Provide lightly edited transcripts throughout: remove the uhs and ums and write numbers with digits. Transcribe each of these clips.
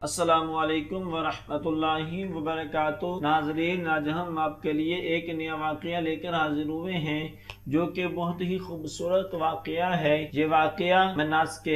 السلام علیکم ورحمۃ اللہ وبرکاتہ۔ ناظرین، آج ہم آپ کے لیے ایک نیا واقعہ لے کر حاضر ہوئے ہیں جو کہ بہت ہی خوبصورت واقعہ ہے۔ یہ واقعہ مناسک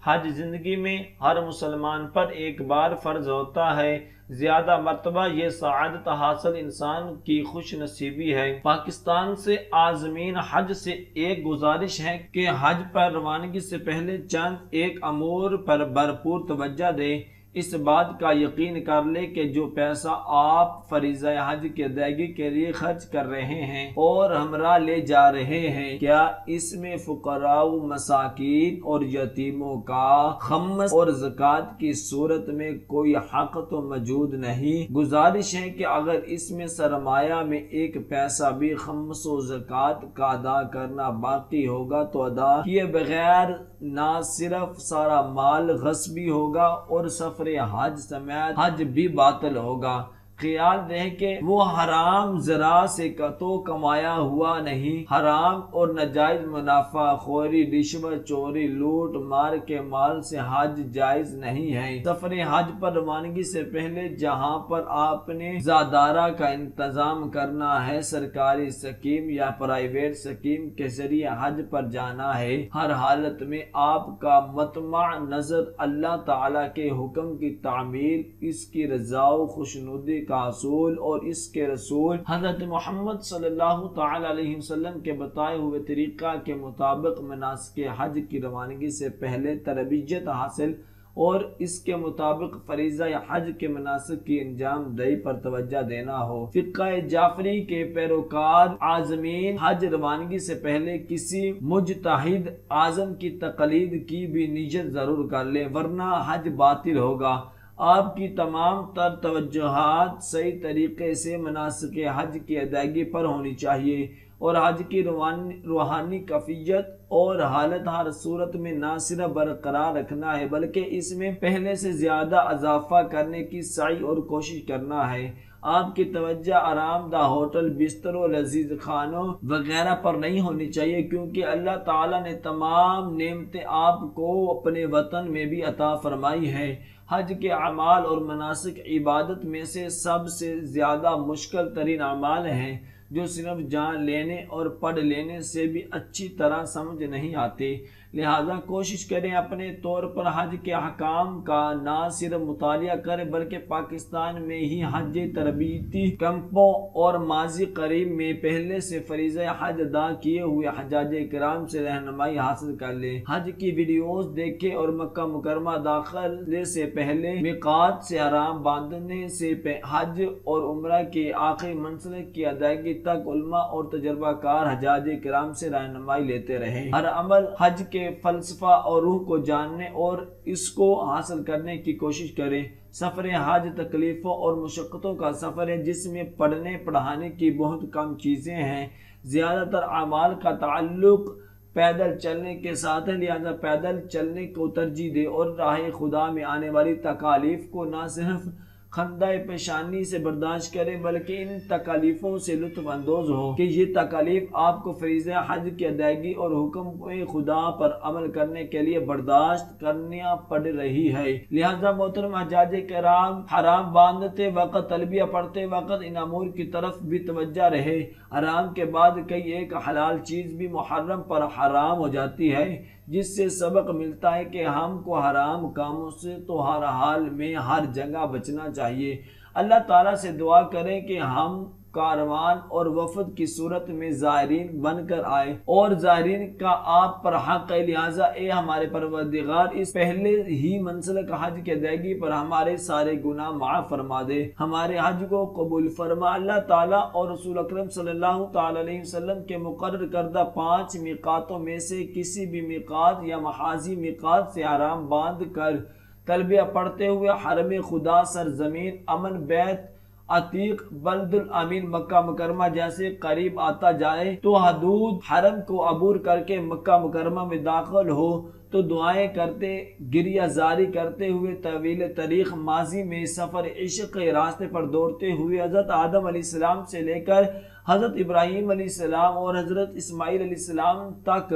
حج زندگی میں ہر مسلمان پر ایک بار فرض ہوتا ہے۔ زیادہ مرتبہ یہ سعادت حاصل انسان کی خوش نصیبی ہے۔ پاکستان سے عازمین حج سے ایک گزارش ہے کہ حج پر روانگی سے پہلے چند ایک امور پر بھرپور توجہ دیں۔ اس بات کا یقین کر لیں کہ جو پیسہ آپ فریضہ حج کی ادائیگی کے لیے خرچ کر رہے ہیں اور ہمراہ لے جا رہے ہیں، کیا اس میں فقراء و مساکین اور یتیموں کا خمس اور زکوٰۃ کی صورت میں کوئی حق تو موجود نہیں؟ گزارش ہے کہ اگر اس میں سرمایہ میں ایک پیسہ بھی خمس و زکوٰۃ کا ادا کرنا باقی ہوگا تو ادا کیے بغیر نہ صرف سارا مال غصبی ہوگا اور سفر حج سمیت حج بھی باطل ہوگا۔ خیال رہے کہ وہ حرام ذرا سے تو کمایا ہوا نہیں، حرام اور ناجائز منافع خوری، رشوت چوری، لوٹ مار کے مال سے حج جائز نہیں ہے۔ سفر حج پر روانگی سے پہلے جہاں پر آپ نے زادارہ کا انتظام کرنا ہے، سرکاری سکیم یا پرائیویٹ سکیم کے ذریعے حج پر جانا ہے، ہر حالت میں آپ کا مطمع نظر اللہ تعالی کے حکم کی تعمیل، اس کی رضا و خوشنودی کا حصول اور اس کے رسول حضرت محمد صلی اللہ تعالی علیہ وسلم کے بتائے ہوئے طریقہ کے مطابق مناسک حج کی روانگی سے پہلے تربیت حاصل اور اس کے مطابق فریضہ حج کے مناسک کی انجام دہی پر توجہ دینا ہو۔ فقہ جعفری کے پیروکار عازمین حج روانگی سے پہلے کسی مجتہد اعظم کی تقلید کی بھی نیت ضرور کر لیں، ورنہ حج باطل ہوگا۔ آپ کی تمام تر توجہات صحیح طریقے سے مناسک حج کی ادائیگی پر ہونی چاہیے اور حج کی روحانی کیفیت اور حالت ہر صورت میں نہ صرف برقرار رکھنا ہے بلکہ اس میں پہلے سے زیادہ اضافہ کرنے کی سعی اور کوشش کرنا ہے۔ آپ کی توجہ آرام دہ ہوٹل، بستروں، لذیذ کھانوں وغیرہ پر نہیں ہونی چاہیے، کیونکہ اللہ تعالیٰ نے تمام نعمتیں آپ کو اپنے وطن میں بھی عطا فرمائی ہے۔ حج کے اعمال اور مناسک عبادت میں سے سب سے زیادہ مشکل ترین اعمال ہیں جو صرف جان لینے اور پڑھ لینے سے بھی اچھی طرح سمجھ نہیں آتے، لہذا کوشش کریں اپنے طور پر حج کے احکام کا نہ صرف مطالعہ کریں بلکہ پاکستان میں ہی حج تربیتی کیمپوں اور ماضی قریب میں پہلے سے فریضہ حج ادا کیے ہوئے حجاج کرام سے رہنمائی حاصل کر لیں، حج کی ویڈیوز دیکھیں اور مکہ مکرمہ داخلے سے پہلے میقات سے احرام باندھنے سے حج اور عمرہ کے آخری منسلک کی ادائیگی تک علماء اور تجربہ کار حجاج کرام سے رہنمائی لیتے رہیں۔ ہر عمل حج کے فلسفہ اور روح کو جاننے اور اس کو حاصل کرنے کی کوشش کریں۔ سفر حج تکلیفوں اور مشقتوں کا سفر ہے جس میں پڑھنے پڑھانے کی بہت کم چیزیں ہیں۔ زیادہ تر اعمال کا تعلق پیدل چلنے کے ساتھ ہے، لہذا پیدل چلنے کو ترجیح دے اور راہ خدا میں آنے والی تکالیف کو نہ صرف خندہ پیشانی سے برداشت کرے بلکہ ان تکالیفوں سے لطف اندوز ہو کہ یہ تکالیف آپ کو فریضہ حج کی ادائیگی اور حکم خدا پر عمل کرنے کے لیے برداشت کرنا پڑ رہی ہے۔ لہذا محترم حجاج کرام، حرام باندھتے وقت، تلبیہ پڑھتے وقت ان امور کی طرف بھی توجہ رہے۔ حرام کے بعد کئی ایک حلال چیز بھی محرم پر حرام ہو جاتی ہے، جس سے سبق ملتا ہے کہ ہم کو حرام کاموں سے تو ہر حال میں ہر جگہ بچنا چاہیے۔ اللہ تعالیٰ سے دعا کریں کہ ہم کاروان اور وفد کی صورت میں زائرین بن کر آئے اور زائرین کا آپ پر حق ہے، لہٰذا اے ہمارے پروردگار اس پہلے ہی منسلک حج کی ادائیگی پر ہمارے سارے گناہ معاف فرما دے، ہمارے حج کو قبول فرما۔ اللہ تعالیٰ اور رسول اکرم صلی اللہ تعالی علیہ وسلم کے مقرر کردہ 5 میقاتوں میں سے کسی بھی میقات یا محاذی میقات سے احرام باندھ کر تلبیہ پڑھتے ہوئے حرم خدا، سرزمین امن، بیت عتیق، بلد الامین مکہ مکرمہ جیسے قریب آتا جائے تو حدود حرم کو عبور کر کے مکہ مکرمہ میں داخل ہو تو دعائیں کرتے، گریہ زاری کرتے ہوئے طویل تاریخ ماضی میں سفر عشق کے راستے پر دوڑتے ہوئے حضرت آدم علیہ السلام سے لے کر حضرت ابراہیم علیہ السلام اور حضرت اسماعیل علیہ السلام تک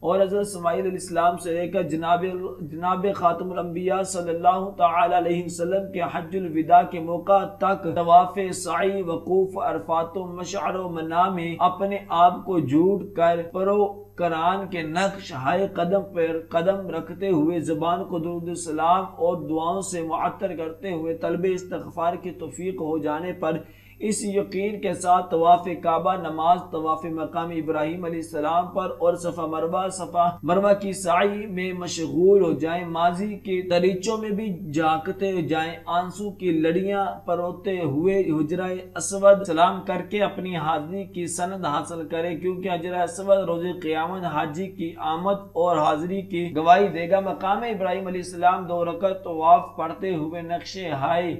اور حضرت اسماعیل علیہ السلام سے لے کر جناب خاتم الانبیاء صلی اللہ تعالی علیہ وسلم کے حج الوداع کے موقع تک طواف سعی، وقوف عرفات و مشعر و منا میں اپنے آپ کو جھوٹ کر قرآن کے نقش ہائے قدم پر قدم رکھتے ہوئے زبان کو درود السلام اور دعاؤں سے معطر کرتے ہوئے طلب استغفار کی توفیق ہو جانے پر اس یقین کے ساتھ طواف کعبہ، نماز، طواف مقام ابراہیم علیہ السلام پر اور صفا مروہ کی سعی میں مشغول ہو جائیں، ماضی کے دریچوں میں بھی جھانکتے جائیں، آنسو کی لڑیاں پروتے ہوئے حجرہ اسود سلام کر کے اپنی حاضری کی سند حاصل کرے، کیونکہ حجرہ اسود روز قیامت حاجی کی آمد اور حاضری کی گواہی دے گا۔ مقام ابراہیم علیہ السلام 2 رکعت طواف پڑھتے ہوئے نقش ہائے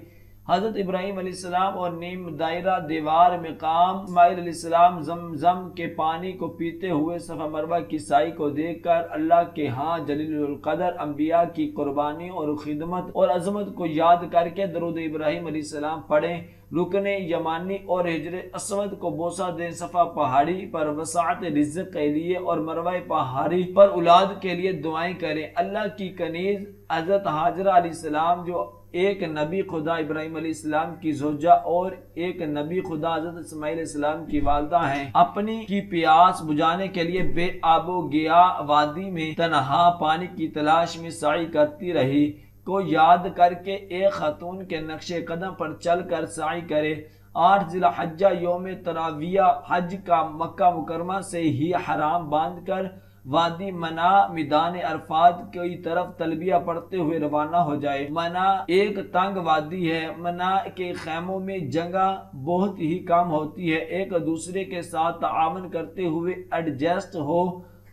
حضرت ابراہیم علیہ السلام اور نیم دائرہ دیوار مقام اسماعیل علیہ السلام زمزم کے پانی کو پیتے ہوئے صفا مروہ کی سائی کو دیکھ کر اللہ کے ہاں جلیل القدر انبیاء کی قربانی اور خدمت اور عظمت کو یاد کر کے درود ابراہیم علیہ السلام پڑھیں، رکن یمانی اور حجر اسود کو بوسہ دیں، صفا پہاڑی پر وسعت رزق کے لیے اور مروہ پہاڑی پر اولاد کے لیے دعائیں کریں۔ اللہ کی کنیز حضرت ہاجرہ علیہ السلام جو ایک نبی خدا ابراہیم علیہ السلام کی زوجہ اور ایک نبی خدا حضرت اسماعیل علیہ السلام کی والدہ ہیں، اپنی کی پیاس بجھانے کے لیے بے آب و گیا وادی میں تنہا پانی کی تلاش میں سعی کرتی رہی کو یاد کر کے ایک خاتون کے نقش قدم پر چل کر سعی کرے۔ 8 ذی الحجہ یوم تراویہ حج کا مکہ مکرمہ سے ہی حرام باندھ کر وادی منا میدان عرفات کی طرف تلبیہ پڑھتے ہوئے روانہ ہو جائے۔ منا ایک تنگ وادی ہے، منا کے خیموں میں جگہ بہت ہی کم ہوتی ہے، ایک دوسرے کے ساتھ تعاون کرتے ہوئے ایڈجسٹ ہو،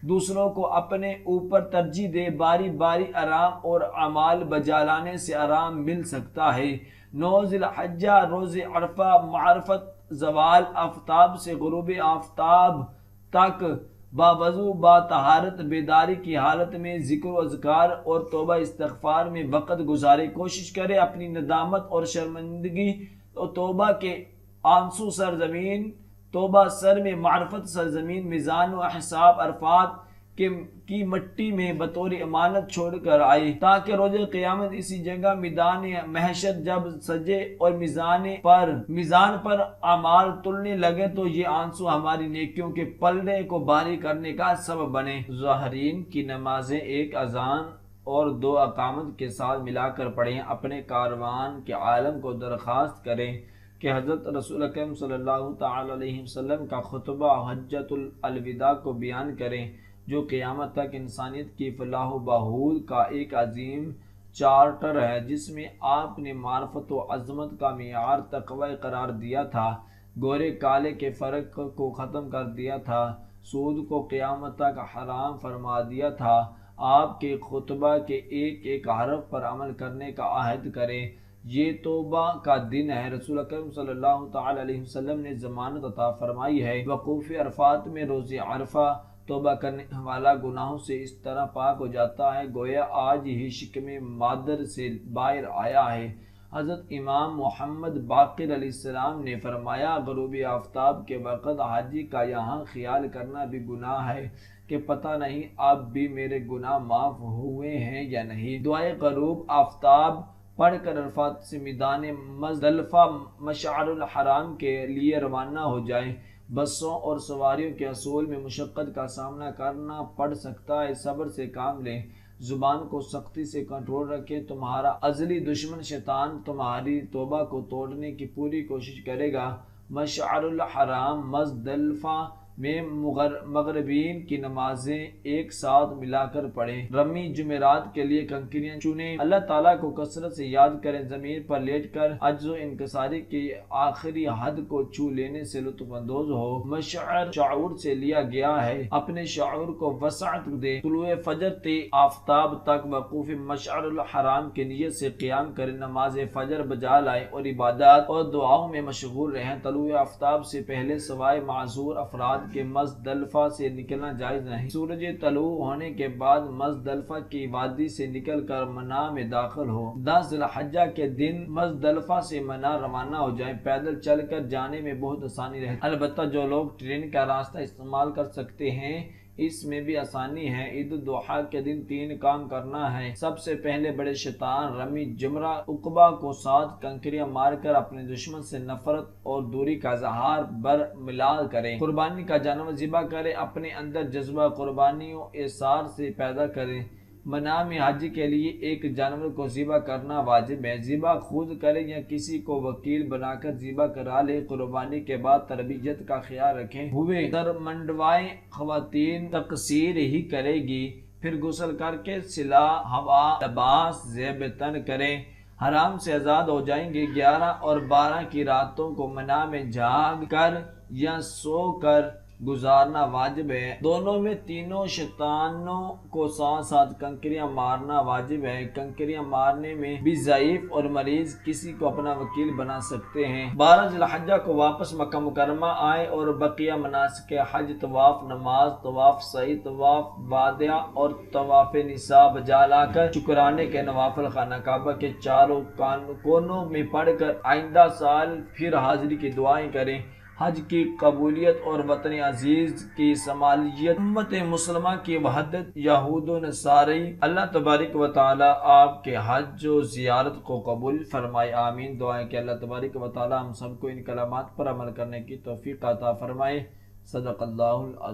دوسروں کو اپنے اوپر ترجیح دے، باری باری آرام اور اعمال بجا لانے سے آرام مل سکتا ہے۔ 9 ذی الحجہ روز عرفہ معرفت زوال آفتاب سے غروب آفتاب تک باوضو با طہارت بیداری کی حالت میں ذکر و اذکار اور توبہ استغفار میں وقت گزارے، کوشش کرے اپنی ندامت اور شرمندگی اور توبہ کے آنسو سرزمین توبہ سر میں معرفت سرزمین میزان و حساب عرفات کی مٹی میں بطور امانت چھوڑ کر آئے، تاکہ روز قیامت اسی جگہ میدان محشر جب سجے اور میزان پر اعمال تلنے لگے تو یہ آنسو ہماری نیکیوں کے پلڑے کو بھاری کرنے کا سبب بنے۔ ظاہرین کی نمازیں ایک اذان اور 2 اقامت کے ساتھ ملا کر پڑھیں، اپنے کاروان کے عالم کو درخواست کریں کہ حضرت رسول اکرم صلی اللہ تعالی علیہ وسلم کا خطبہ حجۃ الوداع کو بیان کریں، جو قیامت تک انسانیت کی فلاح و بہبود کا ایک عظیم چارٹر ہے، جس میں آپ نے معرفت و عظمت کا معیار تقوی قرار دیا تھا، گورے کالے کے فرق کو ختم کر دیا تھا، سود کو قیامت تک حرام فرما دیا تھا۔ آپ کے خطبہ کے ایک ایک حرف پر عمل کرنے کا عہد کریں۔ یہ توبہ کا دن ہے۔ رسول اکرم صلی اللہ تعالی علیہ وسلم نے ضمانت عطا فرمائی ہے۔ وقوف عرفات میں روز عرفہ توبہ کرنے والا گناہوں سے اس طرح پاک ہو جاتا ہے گویا آج ہی شکم مادر سے باہر آیا ہے۔ حضرت امام محمد باقر علیہ السلام نے فرمایا، غروب آفتاب کے وقت حاجی کا یہاں خیال کرنا بھی گناہ ہے کہ پتہ نہیں اب بھی میرے گناہ معاف ہوئے ہیں یا نہیں۔ دعائے غروب آفتاب پڑھ کر عرفات سے میدان مزدلفہ مشعر الحرام کے لیے روانہ ہو جائیں۔ بسوں اور سواریوں کے اصول میں مشقت کا سامنا کرنا پڑ سکتا ہے، صبر سے کام لیں، زبان کو سختی سے کنٹرول رکھیں، تمہارا ازلی دشمن شیطان تمہاری توبہ کو توڑنے کی پوری کوشش کرے گا۔ مشعر الحرام مزدلفہ میں مغربین کی نمازیں ایک ساتھ ملا کر پڑھیں۔ رمی جمعرات کے لیے کنکریاں چنیں، اللہ تعالیٰ کو کثرت سے یاد کریں، زمین پر لیٹ کر عجز و انکساری کی آخری حد کو چھو لینے سے لطف اندوز ہو۔ مشعر شعور سے لیا گیا ہے، اپنے شعور کو وسعت دیں۔ طلوع فجر تے آفتاب تک وقوف مشعر الحرام کی نیت سے قیام کریں، نماز فجر بجا لائیں اور عبادات اور دعاؤں میں مشغول رہیں۔ طلوع آفتاب سے پہلے سوائے معذور افراد کے مزدلفہ سے نکلنا جائز نہیں۔ سورج طلوع ہونے کے بعد مزدلفہ کی وادی سے نکل کر منا میں داخل ہو۔ 10 ذی الحجہ کے دن مزدلفہ سے منا روانہ ہو جائیں۔ پیدل چل کر جانے میں بہت آسانی رہتی ہے، البتہ جو لوگ ٹرین کا راستہ استعمال کر سکتے ہیں اس میں بھی آسانی ہے۔ عید الاضحیٰ کے دن 3 کام کرنا ہے۔ سب سے پہلے بڑے شیطان رمی جمرہ عقبہ کو 7 کنکریاں مار کر اپنے دشمن سے نفرت اور دوری کا اظہار برملا کریں۔ قربانی کا جانور ذبح کریں، اپنے اندر جذبہ قربانی و ایثار سے پیدا کریں۔ منام حج کے لیے ایک جانور کو ذبح کرنا واجب ہے۔ ذبح خود کریں یا کسی کو وکیل بنا کر ذبح کرا لے۔ قربانی کے بعد تربیت کا خیال رکھیں ہوئے سر منڈوائے خواتین تقصیر ہی کرے گی، پھر غسل کر کے صلہ ہوا لباس زیب تن کریں، حرام سے آزاد ہو جائیں گے۔ 11 اور 12 کی راتوں کو منا میں جاگ کر یا سو کر گزارنا واجب ہے۔ دونوں میں تینوں شیطانوں کو 7 کنکریاں مارنا واجب ہے۔ کنکریاں مارنے میں بھی ضعیف اور مریض کسی کو اپنا وکیل بنا سکتے ہیں۔ 12 ذی الحجہ کو واپس مکہ مکرمہ آئے اور بقیہ مناسک حج، طواف نماز، طواف سعی، طواف وداع اور طواف نساء بجا لا کر شکرانے کے نوافل خانہ کعبہ کے چاروں کونوں میں پڑھ کر آئندہ سال پھر حاضری کی دعائیں کریں۔ حج کی قبولیت اور وطن عزیز کی شمالیت، امت مسلمہ کی وحدت، یہود و نصاری۔ اللہ تبارک و تعالی آپ کے حج و زیارت کو قبول فرمائے، آمین۔ دعائیں کہ اللہ تبارک و تعالی ہم سب کو ان کلمات پر عمل کرنے کی توفیق عطا فرمائے۔ صدق اللہ العظیم۔